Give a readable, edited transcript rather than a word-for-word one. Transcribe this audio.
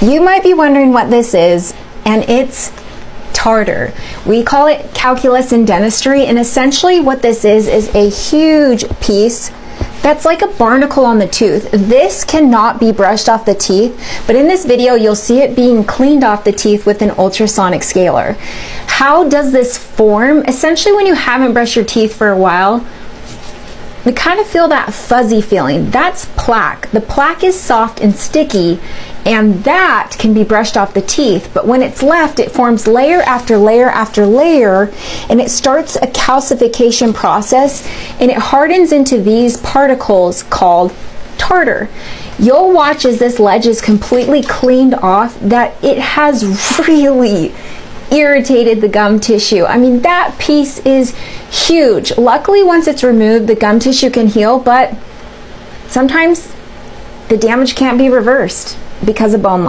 You might be wondering what this is, and it's tartar. We call it calculus in dentistry, and essentially what this is a huge piece that's like a barnacle on the tooth. This cannot be brushed off the teeth, but in this video you'll see it being cleaned off the teeth with an ultrasonic scaler. How does this form? Essentially, when you haven't brushed your teeth for a while, we kind of feel that fuzzy feeling. That's plaque. The plaque is soft and sticky, and that can be brushed off the teeth, but when it's left, it forms layer after layer after layer, and it starts a calcification process, and it hardens into these particles called tartar. You'll watch as this ledge is completely cleaned off that it has really irritated the gum tissue. I mean, that piece is huge. Luckily, once it's removed, the gum tissue can heal, but sometimes the damage can't be reversed because of bone loss.